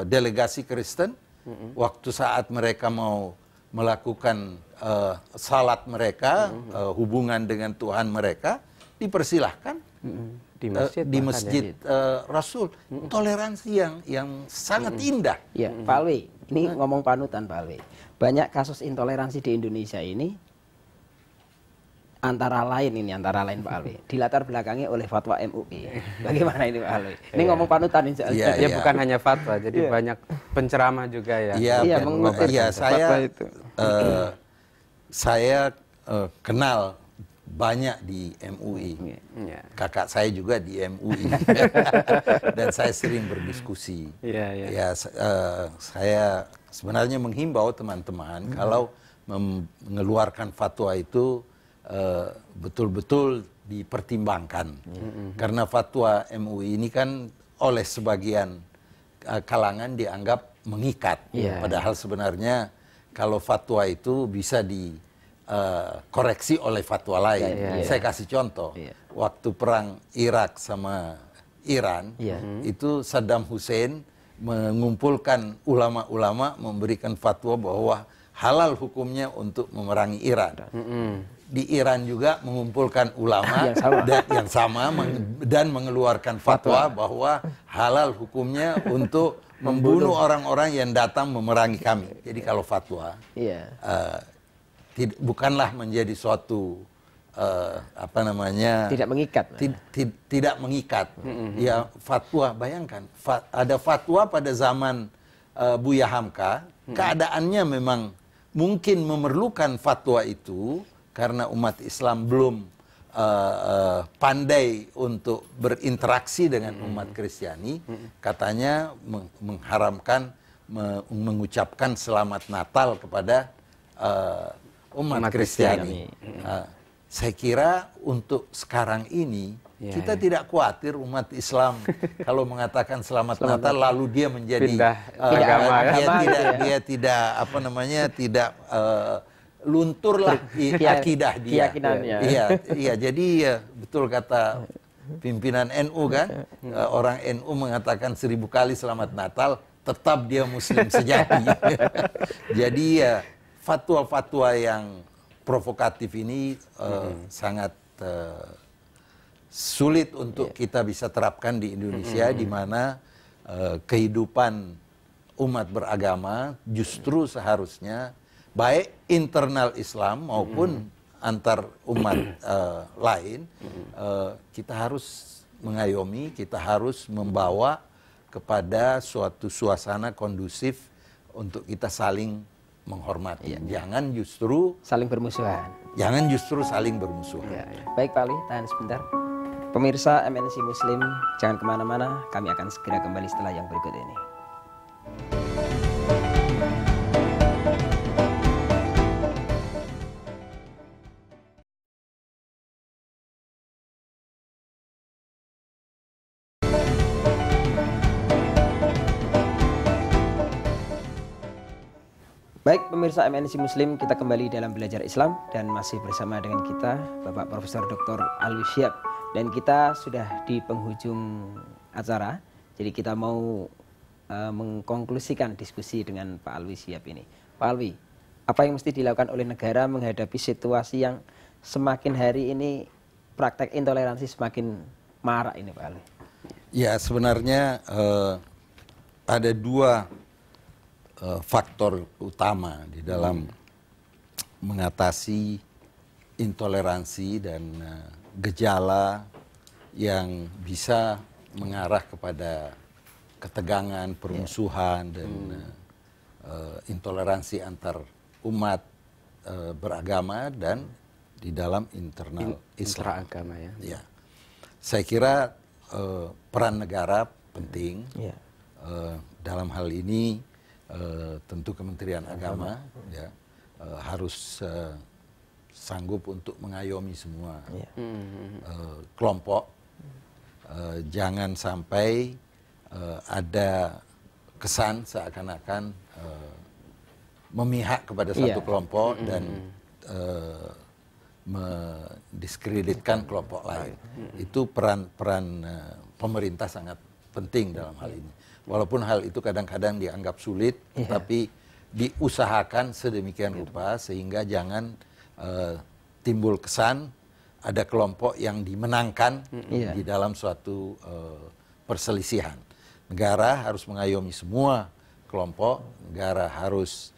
delegasi Kristen, waktu saat mereka mau melakukan salat mereka, hubungan dengan Tuhan mereka, dipersilahkan di masjid Rasul. Toleransi yang sangat indah. Ya, Pak Alwi, ini ngomong panutan Pak Alwi. Banyak kasus intoleransi di Indonesia ini, antara lain Pak Alwi, dilatar belakangi oleh fatwa MUI. Bagaimana ini Pak Alwi? Ini ngomong panutan ini. Ya, bukan hanya fatwa, jadi banyak penceramah juga ya. Iya, saya kenal banyak di MUI. Kakak saya juga di MUI. Dan saya sering berdiskusi. Saya sebenarnya menghimbau teman-teman kalau mengeluarkan fatwa itu betul-betul dipertimbangkan. Karena fatwa MUI ini kan oleh sebagian kalangan dianggap mengikat. Padahal sebenarnya kalau fatwa itu bisa dikoreksi oleh fatwa lain. Saya kasih contoh. Waktu perang Irak sama Iran, itu Saddam Hussein mengumpulkan ulama-ulama memberikan fatwa bahwa halal hukumnya untuk memerangi Iran. Di Iran juga mengumpulkan ulama yang sama dan mengeluarkan fatwa bahwa halal hukumnya untuk membunuh orang-orang yang datang memerangi kami. Jadi kalau fatwa bukanlah menjadi suatu tidak mengikat. Tidak mengikat. Ya fatwa, bayangkan ada fatwa pada zaman Buya Hamka, keadaannya memang mungkin memerlukan fatwa itu karena umat Islam belum pandai untuk berinteraksi dengan umat Kristiani, katanya mengharamkan mengucapkan selamat Natal kepada umat Kristiani. Saya kira untuk sekarang ini kita tidak khawatir umat Islam kalau mengatakan selamat Natal lalu dia menjadi dia tidak lunturlah akidah dia. Iya, jadi betul kata pimpinan NU kan, orang NU mengatakan 1000 kali selamat Natal, tetap dia Muslim sejati. Jadi fatwa-fatwa yang provokatif ini sangat sulit untuk kita bisa terapkan di Indonesia, di mana kehidupan umat beragama justru seharusnya baik internal Islam maupun antar umat lain, kita harus mengayomi, kita harus membawa kepada suatu suasana kondusif untuk kita saling menghormati. Jangan justru saling bermusuhan. Jangan justru saling bermusuhan. Baik Pak Ali, tahan sebentar. Pemirsa MNC Muslim, jangan kemana-mana, kami akan segera kembali setelah yang berikut ini. Baik pemirsa MNC Muslim, kita kembali dalam belajar Islam dan masih bersama dengan kita Bapak Profesor Dr. Alwi Syihab, dan kita sudah di penghujung acara. Jadi kita mau mengkonklusikan diskusi dengan Pak Alwi Syihab ini. Pak Alwi, apa yang mesti dilakukan oleh negara menghadapi situasi yang semakin hari ini praktek intoleransi semakin marak ini Pak Alwi? Ya, sebenarnya ada dua faktor utama di dalam mengatasi intoleransi dan gejala yang bisa mengarah kepada ketegangan, permusuhan, dan intoleransi antar umat beragama dan di dalam internal Islam. Interagama ya. Saya kira peran negara penting dalam hal ini. Tentu Kementerian Agama harus sanggup untuk mengayomi semua kelompok. Jangan sampai ada kesan seakan-akan memihak kepada satu kelompok dan mendiskreditkan kelompok lain. Itu peran pemerintah sangat penting dalam hal ini. Walaupun hal itu kadang-kadang dianggap sulit, tapi diusahakan sedemikian rupa sehingga jangan timbul kesan ada kelompok yang dimenangkan di dalam suatu perselisihan. Negara harus mengayomi semua kelompok, negara harus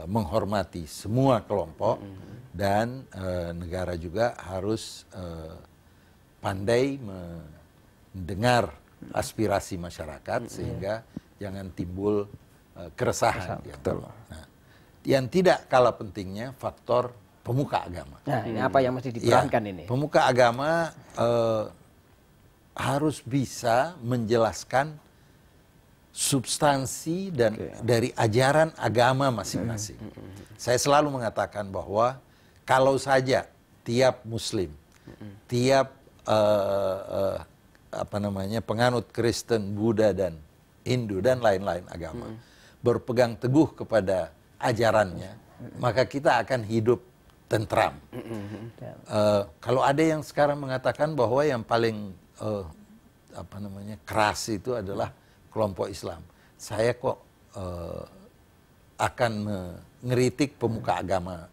menghormati semua kelompok, dan negara juga harus pandai mendengar aspirasi masyarakat sehingga jangan timbul keresahan. Nah, yang tidak kalah pentingnya faktor pemuka agama. Nah, ini apa yang mesti diperankan ini? Pemuka agama harus bisa menjelaskan substansi dan dari ajaran agama masing-masing. Saya selalu mengatakan bahwa kalau saja tiap Muslim, tiap penganut Kristen, Buddha dan Hindu dan lain-lain agama berpegang teguh kepada ajarannya, maka kita akan hidup tentram. Kalau ada yang sekarang mengatakan bahwa yang paling keras itu adalah kelompok Islam, saya kok akan mengeritik pemuka agama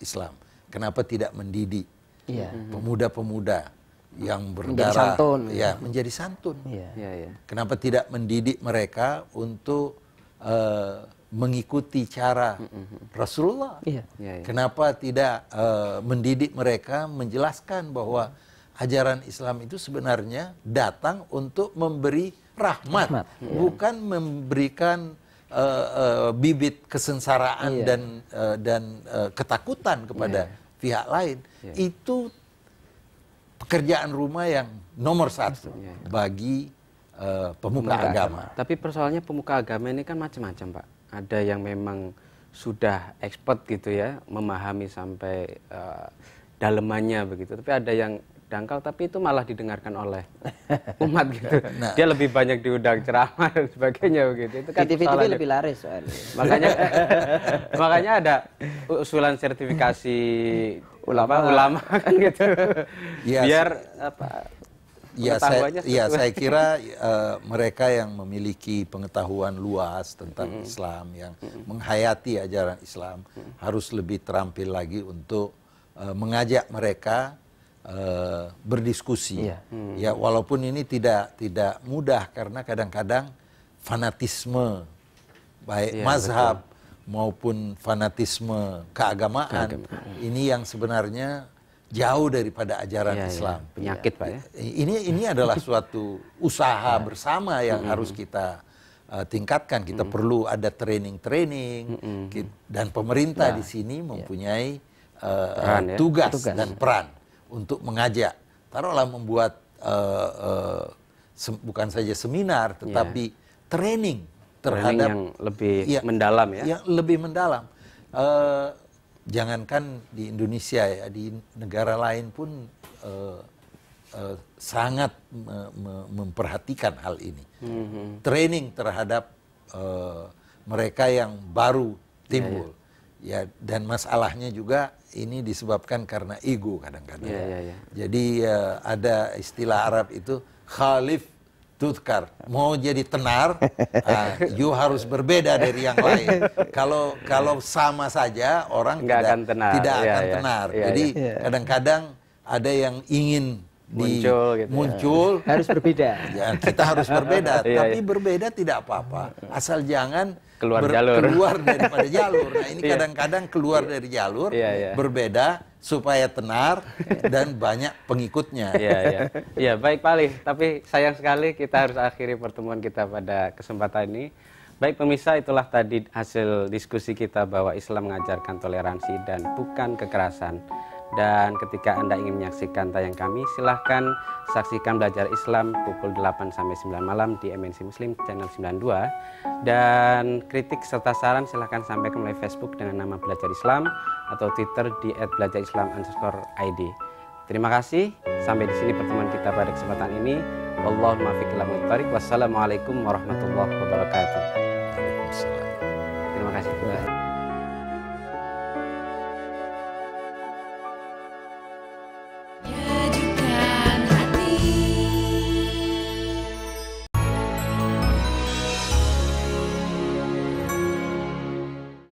Islam. Kenapa tidak mendidik pemuda-pemuda yang berdarah menjadi santun? Kenapa tidak mendidik mereka untuk mengikuti cara Rasulullah? Kenapa tidak mendidik mereka menjelaskan bahwa ajaran Islam itu sebenarnya datang untuk memberi rahmat, bukan memberikan bibit kesengsaraan dan ketakutan kepada pihak lain. Itu pekerjaan rumah yang nomor satu bagi pemuka agama. Tapi persoalannya pemuka agama ini kan macam-macam, Pak. Ada yang memang sudah expert gitu ya, memahami sampai dalemannya begitu. Tapi ada yang dangkal, tapi itu malah didengarkan oleh umat gitu. Nah, dia lebih banyak diundang ceramah dan sebagainya begitu. Itu kan TV lebih laris soalnya. Makanya ada usulan sertifikasi ulama kan gitu. Biar saya kira mereka yang memiliki pengetahuan luas tentang Islam, yang menghayati ajaran Islam, harus lebih terampil lagi untuk mengajak mereka berdiskusi. Ya, walaupun ini tidak mudah karena kadang-kadang fanatisme baik mazhab maupun fanatisme keagamaan ini yang sebenarnya jauh daripada ajaran Islam. Penyakit, Pak ya. Ini adalah suatu usaha bersama yang harus kita tingkatkan. Kita perlu ada training dan pemerintah di sini mempunyai tugas dan peran untuk mengajak. Taruhlah membuat bukan saja seminar, tetapi training terhadap yang lebih mendalam ya. Yang lebih mendalam. Jangankan di Indonesia ya, di negara lain pun sangat memperhatikan hal ini. Training terhadap mereka yang baru timbul. Ya, dan masalahnya juga ini disebabkan karena ego kadang-kadang. Jadi ada istilah Arab itu khalif tudkar. Mau jadi tenar, you harus berbeda dari yang lain. Kalau sama saja orang tidak akan tenar. Jadi kadang-kadang ada yang ingin muncul harus berbeda. Ya, kita harus berbeda, tapi berbeda tidak apa-apa, asal jangan keluar daripada jalur. Nah, ini kadang-kadang keluar dari jalur, berbeda supaya tenar dan banyak pengikutnya. Iya, baik Pak Ali. Tapi sayang sekali kita harus akhiri pertemuan kita pada kesempatan ini. Baik pemirsa, itulah tadi hasil diskusi kita bahwa Islam mengajarkan toleransi dan bukan kekerasan. Dan ketika Anda ingin menyaksikan tayang kami, silahkan saksikan Belajar Islam pukul 8 sampai 9 malam di MNC Muslim channel 92. Dan kritik serta saran silahkan sampaikan melalui Facebook dengan nama Belajar Islam atau Twitter di @belajarislam_id. Terima kasih. Sampai di sini pertemuan kita pada kesempatan ini. Wallahul muwaffiq ila aqwamit thoriq. Wassalamualaikum warahmatullahi wabarakatuh.